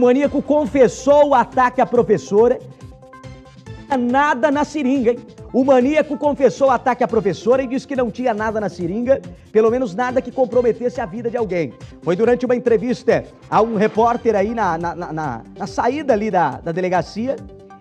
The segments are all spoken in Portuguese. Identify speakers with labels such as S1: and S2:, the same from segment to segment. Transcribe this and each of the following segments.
S1: maníaco confessou o ataque à professora. Nada na seringa, hein? O maníaco confessou o ataque à professora e disse que não tinha nada na seringa, pelo menos nada que comprometesse a vida de alguém. Foi durante uma entrevista a um repórter aí na saída ali da delegacia,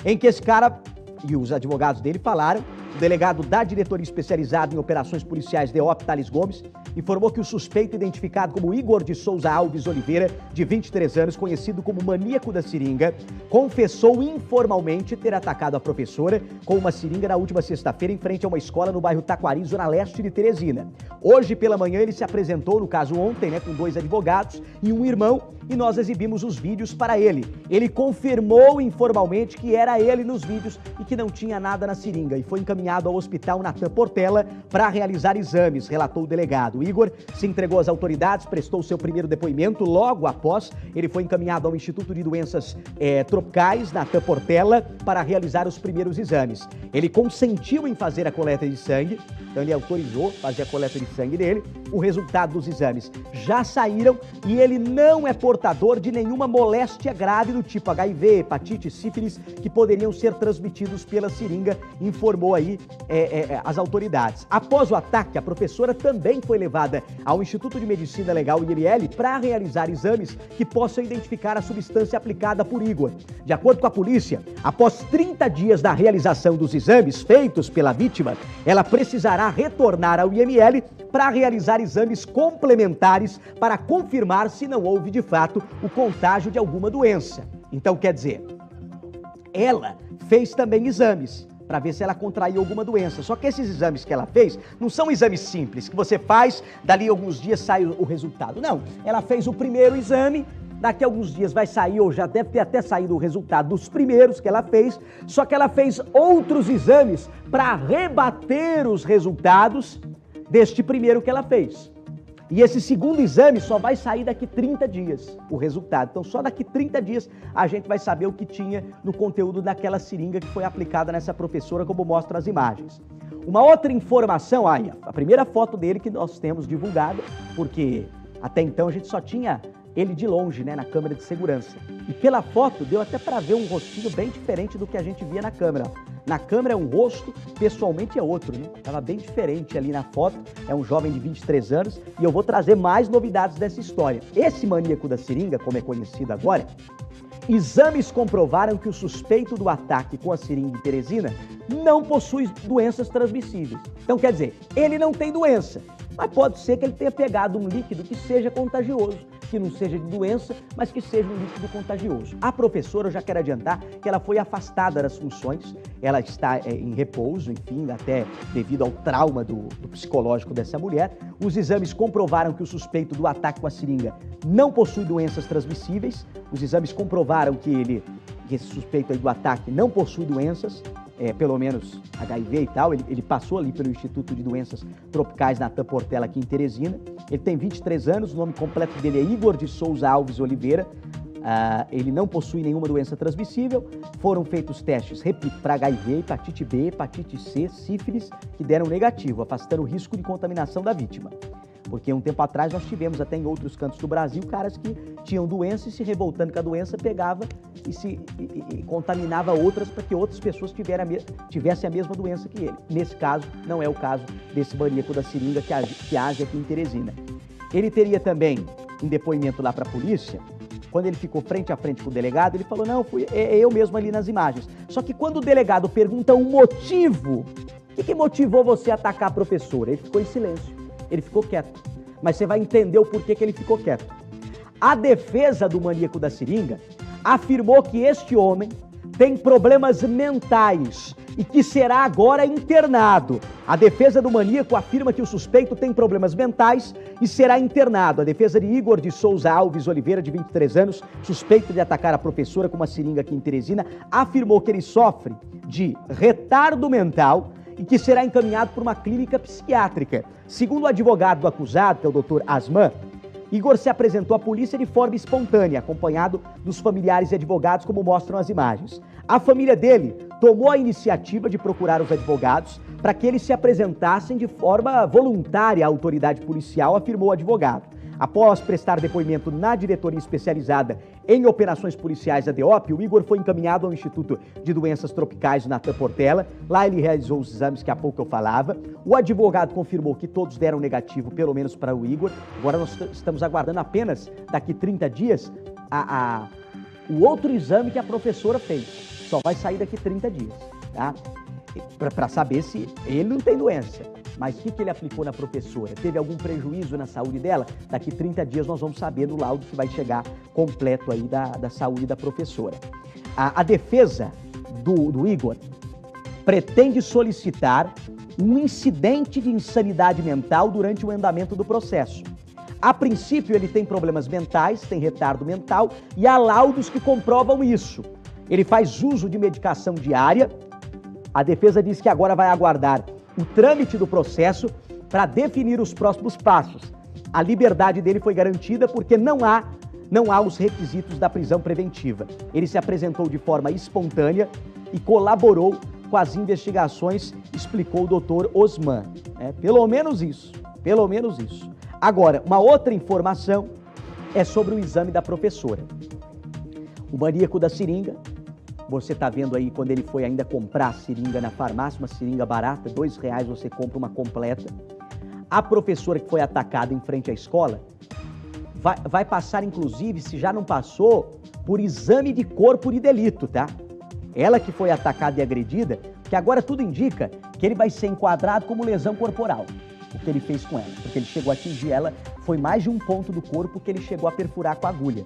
S1: em que esse cara e os advogados dele falaram. O delegado da diretoria especializada em operações policiais, DEOP, Thales Gomes, informou que o suspeito, identificado como Igor de Souza Alves Oliveira, de 23 anos, conhecido como maníaco da seringa, confessou informalmente ter atacado a professora com uma seringa na última sexta-feira em frente a uma escola no bairro Taquari, zona leste de Teresina. Hoje pela manhã ele se apresentou, no caso ontem, com 2 advogados e um irmão, e nós exibimos os vídeos para ele. Ele confirmou informalmente que era ele nos vídeos e que não tinha nada na seringa e foi encaminhado ao hospital Natan Portela para realizar exames, relatou o delegado. O Igor se entregou às autoridades, prestou seu primeiro depoimento. Logo após, ele foi encaminhado ao Instituto de Doenças Tropicais, Natan Portela, para realizar os primeiros exames. Ele consentiu em fazer a coleta de sangue, então ele autorizou fazer a coleta de sangue dele. O resultado dos exames já saíram e ele não é portador de nenhuma moléstia grave do tipo HIV, hepatite, sífilis, que poderiam ser transmitidos pela seringa, informou aí as autoridades. Após o ataque, a professora também foi levada ao Instituto de Medicina Legal, IML, para realizar exames que possam identificar a substância aplicada por Igor. De acordo com a polícia, após 30 dias da realização dos exames feitos pela vítima, ela precisará retornar ao IML para realizar exames complementares para confirmar se não houve, de fato, o contágio de alguma doença. Então, quer dizer, ela fez também exames para ver se ela contraiu alguma doença. Só que esses exames que ela fez não são exames simples, que você faz, dali alguns dias sai o resultado. Não, ela fez o primeiro exame, daqui a alguns dias vai sair, ou já deve ter até saído o resultado dos primeiros que ela fez, só que ela fez outros exames para rebater os resultados deste primeiro que ela fez. E esse segundo exame só vai sair daqui 30 dias, o resultado. Então, só daqui 30 dias a gente vai saber o que tinha no conteúdo daquela seringa que foi aplicada nessa professora, como mostram as imagens. Uma outra informação, aí, a primeira foto dele que nós temos divulgada, porque até então a gente só tinha ele de longe, na câmera de segurança. E pela foto deu até para ver um rostinho bem diferente do que a gente via na câmera. Na câmera é um rosto, pessoalmente é outro, Tava bem diferente ali na foto, é um jovem de 23 anos e eu vou trazer mais novidades dessa história. Esse maníaco da seringa, como é conhecido agora, exames comprovaram que o suspeito do ataque com a seringa em Teresina não possui doenças transmissíveis. Então, quer dizer, ele não tem doença, mas pode ser que ele tenha pegado um líquido que seja contagioso, que não seja de doença, mas que seja um líquido contagioso. A professora, eu já quero adiantar que ela foi afastada das funções, ela está em repouso, enfim, até devido ao trauma do psicológico dessa mulher. Os exames comprovaram que o suspeito do ataque com a seringa não possui doenças transmissíveis. Os exames comprovaram que esse suspeito aí do ataque não possui doenças, pelo menos HIV e tal. Ele passou ali pelo Instituto de Doenças Tropicais Natan Portela aqui em Teresina. Ele tem 23 anos, o nome completo dele é Igor de Souza Alves Oliveira. Ele não possui nenhuma doença transmissível. Foram feitos testes, repito, para HIV, hepatite B, hepatite C, sífilis, que deram negativo, afastando o risco de contaminação da vítima. Porque um tempo atrás nós tivemos até em outros cantos do Brasil caras que tinham doença e se revoltando com a doença pegava e contaminava outras para que outras pessoas tivessem a mesma doença que ele. Nesse caso, não é o caso desse maníaco da seringa que age aqui em Teresina. Ele teria também, em depoimento lá para a polícia, quando ele ficou frente a frente com o delegado, ele falou, não, é eu mesmo ali nas imagens. Só que quando o delegado pergunta o motivo, o que motivou você a atacar a professora? Ele ficou em silêncio. Ele ficou quieto, mas você vai entender o porquê que ele ficou quieto. A defesa do maníaco da seringa afirmou que este homem tem problemas mentais e que será agora internado. A defesa do maníaco afirma que o suspeito tem problemas mentais e será internado. A defesa de Igor de Souza Alves Oliveira, de 23 anos, suspeito de atacar a professora com uma seringa aqui em Teresina, afirmou que ele sofre de retardo mental e que será encaminhado por uma clínica psiquiátrica. Segundo o advogado do acusado, que é o Dr. Asman, Igor se apresentou à polícia de forma espontânea, acompanhado dos familiares e advogados, como mostram as imagens. A família dele tomou a iniciativa de procurar os advogados para que eles se apresentassem de forma voluntária à autoridade policial, afirmou o advogado. Após prestar depoimento na diretoria especializada em operações policiais da DEOP, o Igor foi encaminhado ao Instituto de Doenças Tropicais do Natan Portela. Lá ele realizou os exames que há pouco eu falava. O advogado confirmou que todos deram negativo, pelo menos para o Igor. Agora nós estamos aguardando apenas daqui 30 dias o outro exame que a professora fez. Só vai sair daqui 30 dias, tá? Para saber se ele não tem doença. Mas o que ele aplicou na professora? Teve algum prejuízo na saúde dela? Daqui 30 dias nós vamos saber no laudo que vai chegar completo aí da saúde da professora. A defesa do Igor pretende solicitar um incidente de insanidade mental durante o andamento do processo. A princípio, ele tem problemas mentais, tem retardo mental e há laudos que comprovam isso. Ele faz uso de medicação diária. A defesa diz que agora vai aguardar o trâmite do processo para definir os próximos passos. A liberdade dele foi garantida porque não há os requisitos da prisão preventiva. Ele se apresentou de forma espontânea e colaborou com as investigações, explicou o doutor Osman. Pelo menos isso. Agora, uma outra informação é sobre o exame da professora. O maníaco da seringa, você está vendo aí quando ele foi ainda comprar a seringa na farmácia, uma seringa barata, R$2 você compra uma completa. A professora que foi atacada em frente à escola vai passar, inclusive, se já não passou, por exame de corpo de delito, tá? Ela que foi atacada e agredida, que agora tudo indica que ele vai ser enquadrado como lesão corporal, o que ele fez com ela, porque ele chegou a atingir ela, foi mais de um ponto do corpo que ele chegou a perfurar com a agulha.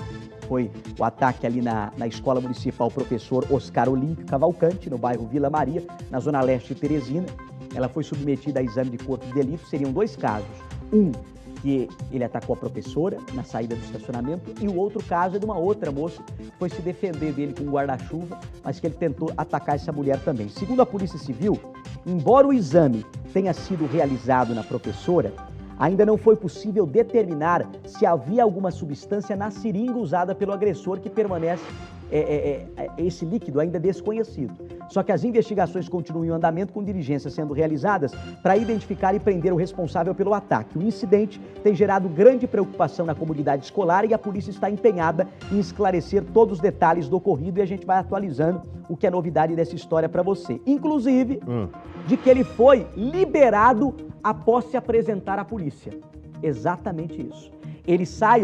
S1: Foi o ataque ali na Escola Municipal Professor Oscar Olímpio Cavalcante, no bairro Vila Maria, na zona leste de Teresina. Ela foi submetida a exame de corpo de delito. Seriam dois casos. Um, que ele atacou a professora na saída do estacionamento, e o outro caso é de uma outra moça que foi se defender dele com um guarda-chuva, mas que ele tentou atacar essa mulher também. Segundo a Polícia Civil, embora o exame tenha sido realizado na professora, ainda não foi possível determinar se havia alguma substância na seringa usada pelo agressor que permanece esse líquido ainda desconhecido. Só que as investigações continuam em andamento, com diligências sendo realizadas para identificar e prender o responsável pelo ataque. O incidente tem gerado grande preocupação na comunidade escolar e a polícia está empenhada em esclarecer todos os detalhes do ocorrido, e a gente vai atualizando o que é novidade dessa história para você. Inclusive, de que ele foi liberado após se apresentar à polícia. Exatamente isso. Ele sai,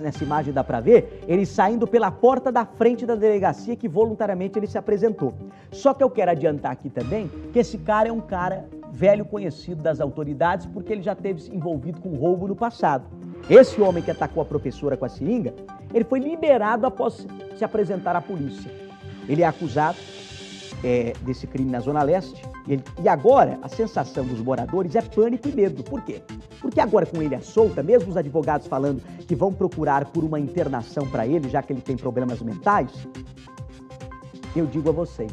S1: nessa imagem dá para ver, ele saindo pela porta da frente da delegacia que voluntariamente ele se apresentou. Só que eu quero adiantar aqui também que esse cara é um cara velho conhecido das autoridades, porque ele já esteve envolvido com roubo no passado. Esse homem que atacou a professora com a seringa, ele foi liberado após se apresentar à polícia. Ele é acusado desse crime na Zona Leste. E agora, a sensação dos moradores é pânico e medo. Por quê? Porque agora, com ele à solta, mesmo os advogados falando que vão procurar por uma internação para ele, já que ele tem problemas mentais, eu digo a vocês,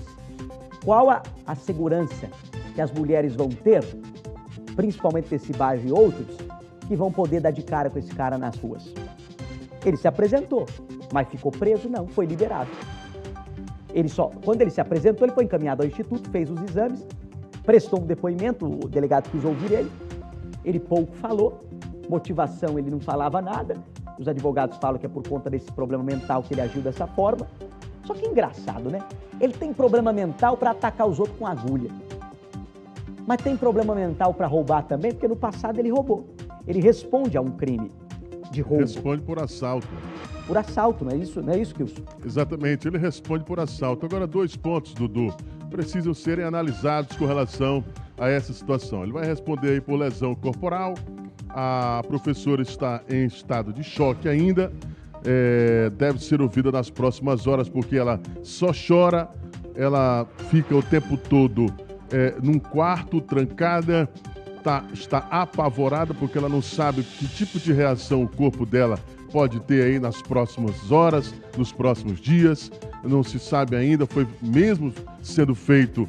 S1: qual a segurança que as mulheres vão ter, principalmente desse bairro e outros, que vão poder dar de cara com esse cara nas ruas? Ele se apresentou, mas ficou preso? Não, foi liberado. Quando ele se apresentou, ele foi encaminhado ao instituto, fez os exames, prestou um depoimento, o delegado quis ouvir ele pouco falou, motivação ele não falava nada, os advogados falam que é por conta desse problema mental que ele agiu dessa forma. Só que engraçado, né? Ele tem problema mental para atacar os outros com agulha, mas tem problema mental para roubar também, porque no passado ele roubou. Ele responde a um crime de roubo.
S2: Responde por assalto.
S1: Por assalto, não é isso, Kilson?
S2: Exatamente, ele responde por assalto. Agora, 2 pontos, Dudu, precisam serem analisados com relação a essa situação. Ele vai responder aí por lesão corporal. A professora está em estado de choque ainda. Deve ser ouvida nas próximas horas, porque ela só chora, ela fica o tempo todo num quarto, trancada, está apavorada, porque ela não sabe que tipo de reação o corpo dela pode ter aí nas próximas horas, nos próximos dias. Não se sabe ainda, foi mesmo sendo feito,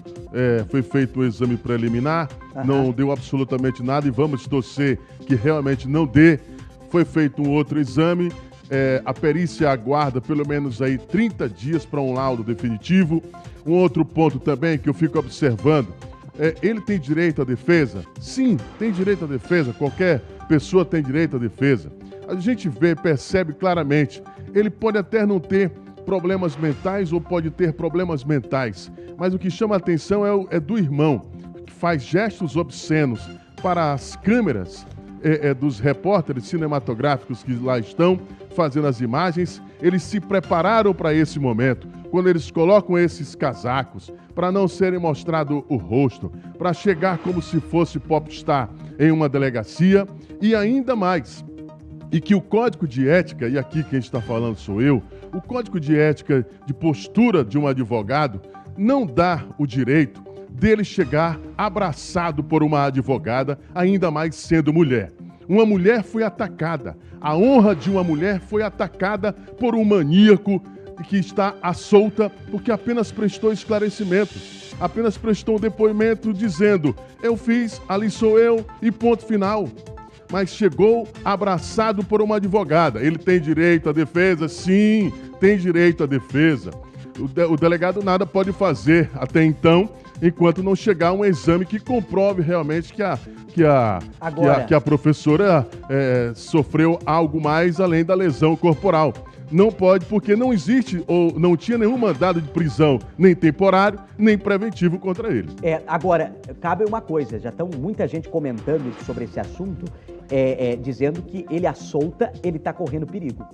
S2: foi feito o exame preliminar, não deu absolutamente nada, e vamos torcer que realmente não dê. Foi feito um outro exame, a perícia aguarda pelo menos aí 30 dias para um laudo definitivo. Um outro ponto também que eu fico observando, ele tem direito à defesa? Sim, tem direito à defesa, qualquer pessoa tem direito à defesa. A gente vê, percebe claramente, ele pode até não ter problemas mentais ou pode ter problemas mentais, mas o que chama a atenção é do irmão, que faz gestos obscenos para as câmeras dos repórteres cinematográficos que lá estão fazendo as imagens. Eles se prepararam para esse momento, quando eles colocam esses casacos para não serem mostrado o rosto, para chegar como se fosse popstar em uma delegacia, e ainda mais, e que o código de ética, e aqui quem está falando sou eu, o código de ética de postura de um advogado não dá o direito dele chegar abraçado por uma advogada, ainda mais sendo mulher. Uma mulher foi atacada, a honra de uma mulher foi atacada por um maníaco que está à solta porque apenas prestou esclarecimentos, apenas prestou um depoimento dizendo: eu fiz, ali sou eu e ponto final. Mas chegou abraçado por uma advogada. Ele tem direito à defesa? Sim, tem direito à defesa. O delegado nada pode fazer até então, enquanto não chegar um exame que comprove realmente que a professora sofreu algo mais além da lesão corporal. Não pode, porque não existe ou não tinha nenhum mandado de prisão, nem temporário, nem preventivo contra ele.
S1: Agora, cabe uma coisa, já estão muita gente comentando sobre esse assunto, dizendo que ele à solta, ele está correndo perigo.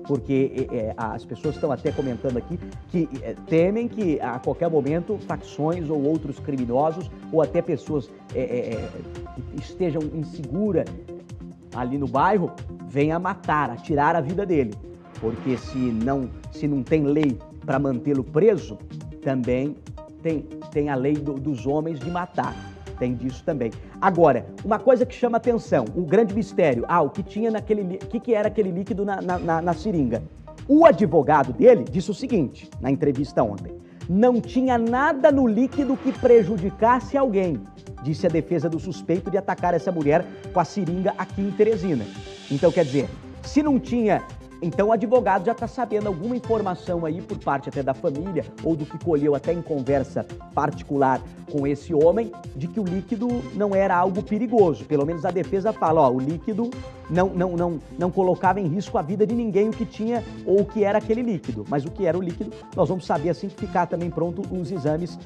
S1: Porque as pessoas estão até comentando aqui que temem que a qualquer momento facções ou outros criminosos ou até pessoas que estejam inseguras ali no bairro venham a matar, a tirar a vida dele. Porque se não tem lei para mantê-lo preso, também tem a lei dos homens de matar. Tem disso também. Agora, uma coisa que chama atenção, um grande mistério. O que tinha que era aquele líquido na seringa? O advogado dele disse o seguinte, na entrevista ontem: não tinha nada no líquido que prejudicasse alguém, disse a defesa do suspeito de atacar essa mulher com a seringa aqui em Teresina. Então, quer dizer, se não tinha... Então o advogado já está sabendo alguma informação aí por parte até da família ou do que colheu até em conversa particular com esse homem, de que o líquido não era algo perigoso. Pelo menos a defesa fala, o líquido não colocava em risco a vida de ninguém o que tinha ou o que era aquele líquido. Mas o que era o líquido, nós vamos saber assim que ficar também pronto os exames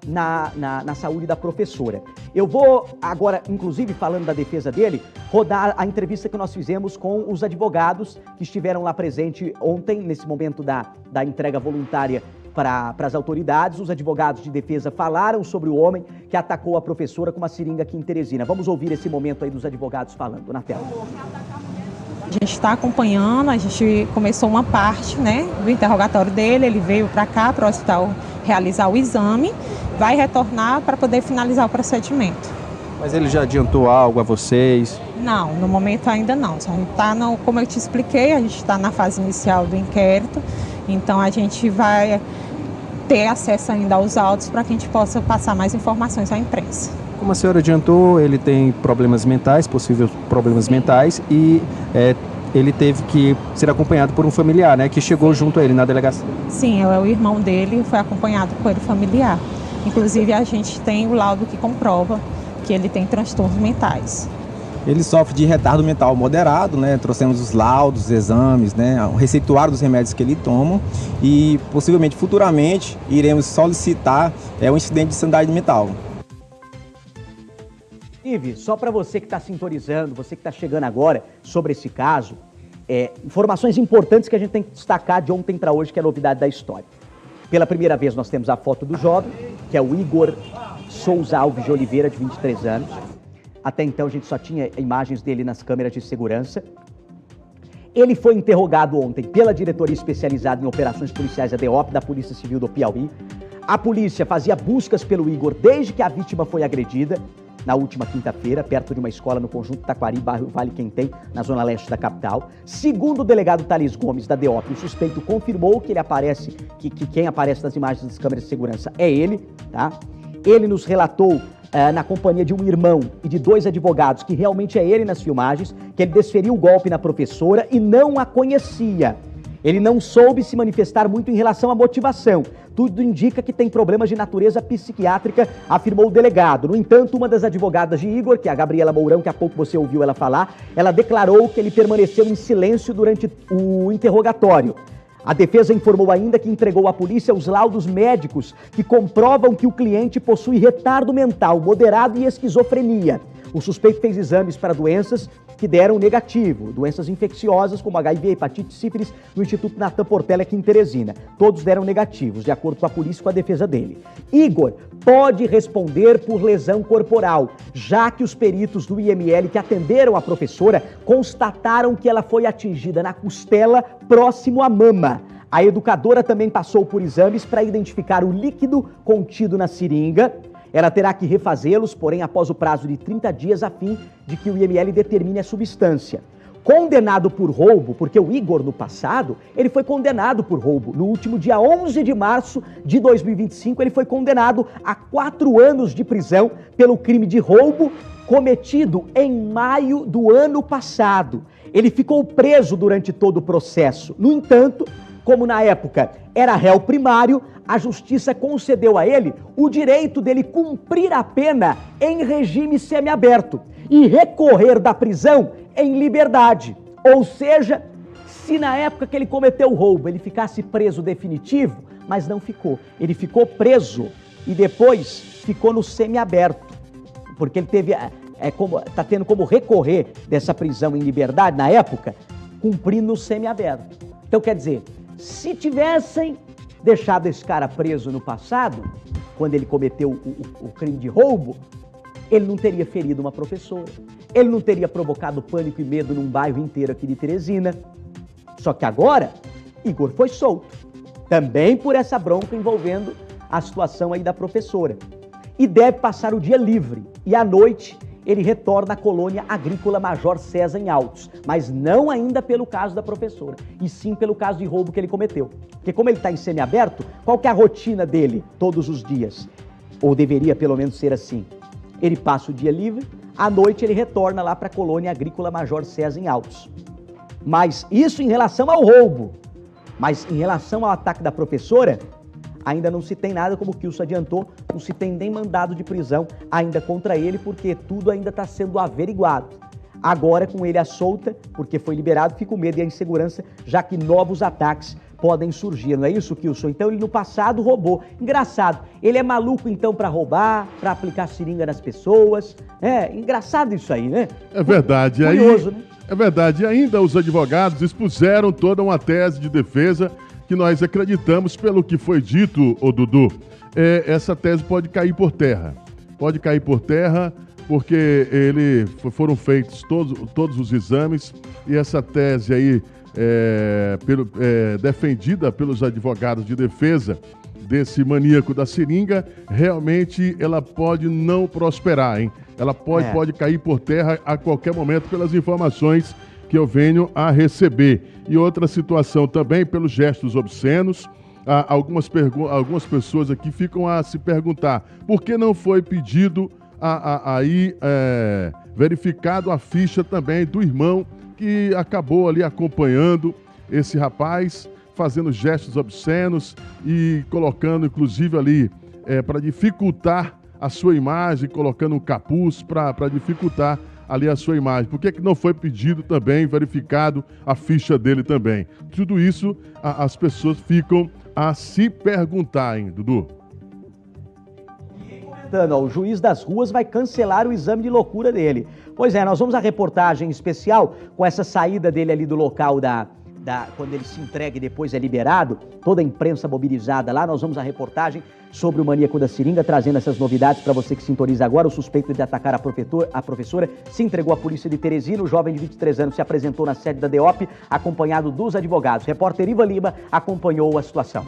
S1: na saúde da professora. Eu vou agora, inclusive falando da defesa dele, rodar a entrevista que nós fizemos com os advogados que estiveram lá presente ontem, nesse momento da entrega voluntária para as autoridades. Os advogados de defesa falaram sobre o homem que atacou a professora com uma seringa aqui em Teresina. Vamos ouvir esse momento aí dos advogados falando na tela.
S3: A gente está acompanhando, a gente começou uma parte, do interrogatório dele, ele veio para cá, para o hospital, realizar o exame, vai retornar para poder finalizar o procedimento.
S4: Mas ele já adiantou algo a vocês?
S3: Não, no momento ainda não. A gente está, como eu te expliquei, a gente está na fase inicial do inquérito, então a gente vai ter acesso ainda aos autos para que a gente possa passar mais informações à imprensa.
S4: Como a senhora adiantou, ele tem problemas mentais, possíveis problemas mentais, e ele teve que ser acompanhado por um familiar, que chegou junto a ele na delegacia.
S3: Sim, o irmão dele foi acompanhado por ele familiar. Inclusive a gente tem o laudo que comprova que ele tem transtornos mentais.
S5: Ele sofre de retardo mental moderado, trouxemos os laudos, os exames, o receituário dos remédios que ele toma e possivelmente, futuramente, iremos solicitar um incidente de sanidade mental.
S1: Ive, só para você que está sintonizando, você que está chegando agora sobre esse caso, informações importantes que a gente tem que destacar de ontem para hoje, que é a novidade da história. Pela primeira vez nós temos a foto do jovem, que é o Igor Souza Alves de Oliveira, de 23 anos. Até então a gente só tinha imagens dele nas câmeras de segurança. Ele foi interrogado ontem pela diretoria especializada em operações policiais, a DEOP, da Polícia Civil do Piauí. A polícia fazia buscas pelo Igor desde que a vítima foi agredida, na última quinta-feira, perto de uma escola no conjunto Taquari, bairro Vale Quem-Tem, na zona leste da capital. Segundo o delegado Thales Gomes, da DEOP, o suspeito confirmou que quem aparece nas imagens das câmeras de segurança é ele, tá? Ele nos relatou, na companhia de um irmão e de 2 advogados, que realmente é ele nas filmagens, que ele desferiu o golpe na professora e não a conhecia. Ele não soube se manifestar muito em relação à motivação. Tudo indica que tem problemas de natureza psiquiátrica, afirmou o delegado. No entanto, uma das advogadas de Igor, que é a Gabriela Mourão, que há pouco você ouviu ela falar, ela declarou que ele permaneceu em silêncio durante o interrogatório. A defesa informou ainda que entregou à polícia os laudos médicos que comprovam que o cliente possui retardo mental moderado e esquizofrenia. O suspeito fez exames para doenças que deram negativo, doenças infecciosas como HIV, hepatite, sífilis, no Instituto Natan Portela aqui em Teresina. Todos deram negativos, de acordo com a polícia e com a defesa dele. Igor pode responder por lesão corporal, já que os peritos do IML que atenderam a professora constataram que ela foi atingida na costela próximo à mama. A educadora também passou por exames para identificar o líquido contido na seringa. Ela terá que refazê-los, porém, após o prazo de 30 dias, a fim de que o IML determine a substância. Condenado por roubo, porque o Igor, no passado, ele foi condenado por roubo. No último dia 11 de março de 2025, ele foi condenado a 4 anos de prisão pelo crime de roubo cometido em maio do ano passado. Ele ficou preso durante todo o processo. No entanto, como na época era réu primário, a justiça concedeu a ele o direito dele cumprir a pena em regime semiaberto e recorrer da prisão em liberdade. Ou seja, se na época que ele cometeu o roubo ele ficasse preso definitivo, mas não ficou. Ele ficou preso e depois ficou no semiaberto, porque ele teve, tá tendo como recorrer dessa prisão em liberdade na época, cumprindo o semiaberto. Então quer dizer, se tivessem deixado esse cara preso no passado, quando ele cometeu o crime de roubo, ele não teria ferido uma professora, ele não teria provocado pânico e medo num bairro inteiro aqui de Teresina. Só que agora, Igor foi solto, também por essa bronca envolvendo a situação aí da professora. E deve passar o dia livre, e à noite ele retorna à colônia agrícola Major César em Altos, mas não ainda pelo caso da professora, e sim pelo caso de roubo que ele cometeu. Porque como ele está em semiaberto, qual que é a rotina dele todos os dias? Ou deveria pelo menos ser assim. Ele passa o dia livre, à noite ele retorna lá para a colônia agrícola Major César em Altos. Mas isso em relação ao roubo. Mas em relação ao ataque da professora, ainda não se tem nada, como o Kilson adiantou, não se tem nem mandado de prisão ainda contra ele, porque tudo ainda está sendo averiguado. Agora, com ele à solta, porque foi liberado, fica o medo e a insegurança, já que novos ataques podem surgir. Não é isso, Kilson? Então, ele no passado roubou. Engraçado. Ele é maluco, então, para roubar, para aplicar seringa nas pessoas. É, engraçado isso aí, né?
S2: É verdade.
S1: Curioso,
S2: aí,
S1: né?
S2: É verdade. E ainda os advogados expuseram toda uma tese de defesa que nós acreditamos, pelo que foi dito, ô Dudu, essa tese pode cair por terra. Pode cair por terra, porque foram feitos todos os exames e essa tese aí, defendida pelos advogados de defesa desse maníaco da seringa, realmente ela pode não prosperar, hein? Ela pode cair por terra a qualquer momento pelas informações que eu venho a receber. E outra situação também, pelos gestos obscenos, algumas pessoas aqui ficam a se perguntar por que não foi pedido verificado a ficha também do irmão que acabou ali acompanhando esse rapaz, fazendo gestos obscenos e colocando inclusive ali para dificultar a sua imagem, colocando um capuz para dificultar ali a sua imagem. Por que não foi pedido também, verificado a ficha dele também? Tudo isso as pessoas ficam a se perguntar, hein, Dudu?
S1: O juiz das ruas vai cancelar o exame de loucura dele. Pois é, nós vamos à reportagem especial com essa saída dele ali do local quando ele se entrega e depois é liberado, toda a imprensa mobilizada lá. Nós vamos à reportagem sobre o maníaco da seringa, trazendo essas novidades para você que sintoniza agora. O suspeito de atacar a professora se entregou à polícia de Teresina. O jovem de 23 anos se apresentou na sede da DEOP, acompanhado dos advogados. O repórter Ivan Lima acompanhou a situação.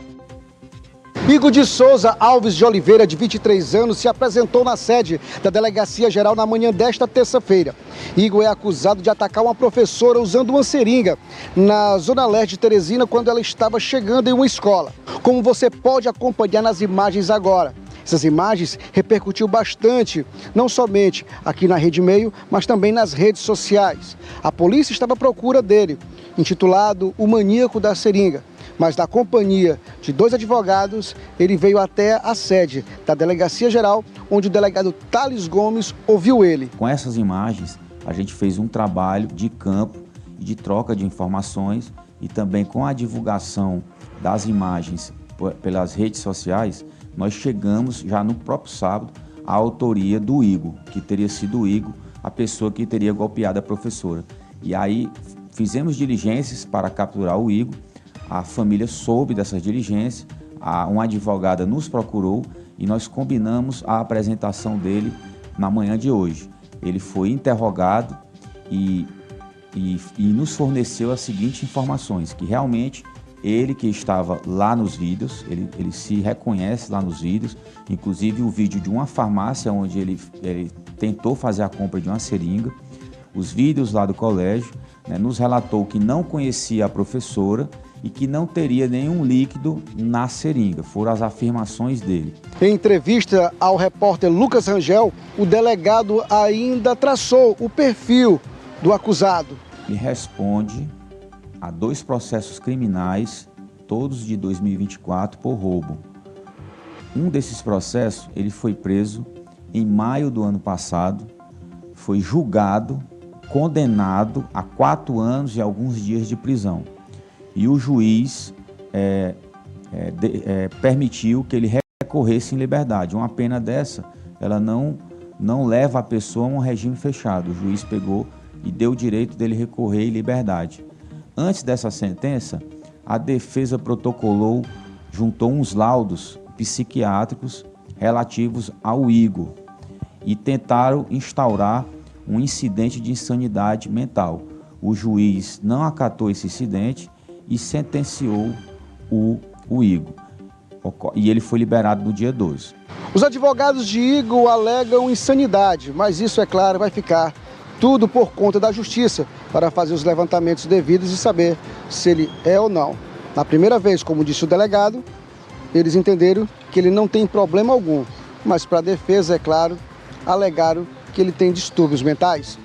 S6: Igor de Souza Alves de Oliveira, de 23 anos, se apresentou na sede da Delegacia Geral na manhã desta terça-feira. Igor é acusado de atacar uma professora usando uma seringa na Zona Leste de Teresina quando ela estava chegando em uma escola. Como você pode acompanhar nas imagens agora. Essas imagens repercutiu bastante, não somente aqui na Rede Meio, mas também nas redes sociais. A polícia estava à procura dele. intitulado O Maníaco da Seringa. Mas na companhia de 2 advogados, ele veio até a sede da Delegacia Geral, onde o delegado Thales Gomes ouviu ele.
S7: Com essas imagens, a gente fez um trabalho de campo e de troca de informações e também com a divulgação das imagens pelas redes sociais, nós chegamos já no próprio sábado à autoria do Igor, que teria sido o Igor, a pessoa que teria golpeado a professora. E aí fizemos diligências para capturar o Igor. A família soube dessas diligências, uma advogada nos procurou e nós combinamos a apresentação dele na manhã de hoje. Ele foi interrogado e nos forneceu as seguintes informações, que realmente ele que estava lá nos vídeos, ele se reconhece lá nos vídeos, inclusive o vídeo de uma farmácia onde ele tentou fazer a compra de uma seringa, os vídeos lá do colégio, né, nos relatou que não conhecia a professora e que não teria nenhum líquido na seringa. Foram as afirmações dele.
S6: Em entrevista ao repórter Lucas Rangel, o delegado ainda traçou o perfil do acusado.
S7: Ele responde a 2 processos criminais, todos de 2024, por roubo. Um desses processos, ele foi preso em maio do ano passado, foi julgado, condenado a 4 anos e alguns dias de prisão. E o juiz permitiu que ele recorresse em liberdade. Uma pena dessa, ela não leva a pessoa a um regime fechado. O juiz pegou e deu o direito dele recorrer em liberdade. Antes dessa sentença, a defesa protocolou, juntou uns laudos psiquiátricos relativos ao Igor e tentaram instaurar um incidente de insanidade mental. O juiz não acatou esse incidente e sentenciou o Igor. E ele foi liberado no dia 12.
S6: Os advogados de Igor alegam insanidade, mas isso, é claro, vai ficar tudo por conta da justiça para fazer os levantamentos devidos e saber se ele é ou não. Na primeira vez, como disse o delegado, eles entenderam que ele não tem problema algum, mas para a defesa, é claro, alegaram que ele tem distúrbios mentais.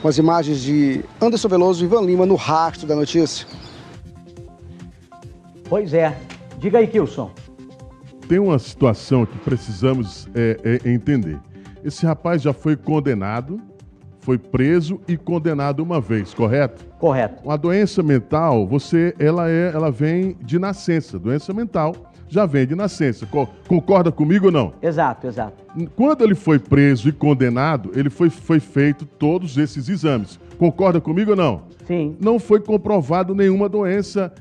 S6: Com as imagens de Anderson Veloso e Ivan Lima no Rastro da Notícia.
S1: Pois é. Diga aí, Kilson.
S2: Tem uma situação que precisamos entender. Esse rapaz já foi condenado, foi preso e condenado uma vez, correto?
S1: Correto.
S2: Uma doença mental, ela vem de nascença. Doença mental já vem de nascença. Concorda comigo ou não?
S1: Exato, exato.
S2: Quando ele foi preso e condenado, ele foi feito todos esses exames. Concorda comigo ou não?
S1: Sim.
S2: Não foi comprovado nenhuma doença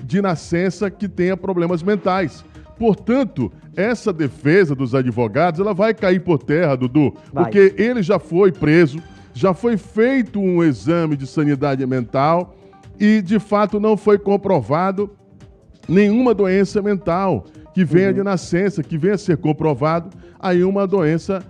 S2: de nascença que tenha problemas mentais. Portanto, essa defesa dos advogados, ela vai cair por terra, Dudu, porque ele já foi preso, já foi feito um exame de sanidade mental e, de fato, não foi comprovado nenhuma doença mental que venha de nascença, que venha a ser comprovado aí uma doença,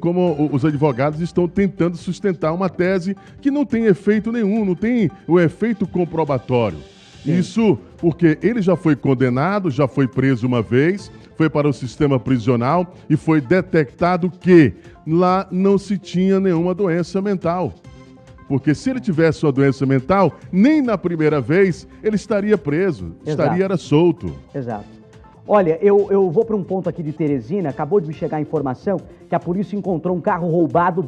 S2: como os advogados estão tentando sustentar uma tese que não tem efeito nenhum, não tem o efeito comprobatório. Sim. Isso porque ele já foi condenado, já foi preso uma vez, foi para o sistema prisional e foi detectado que lá não se tinha nenhuma doença mental. Porque se ele tivesse uma doença mental, nem na primeira vez ele estaria preso, estaria solto.
S1: Exato. Olha, eu vou para um ponto aqui de Teresina, acabou de me chegar a informação que a polícia encontrou um carro roubado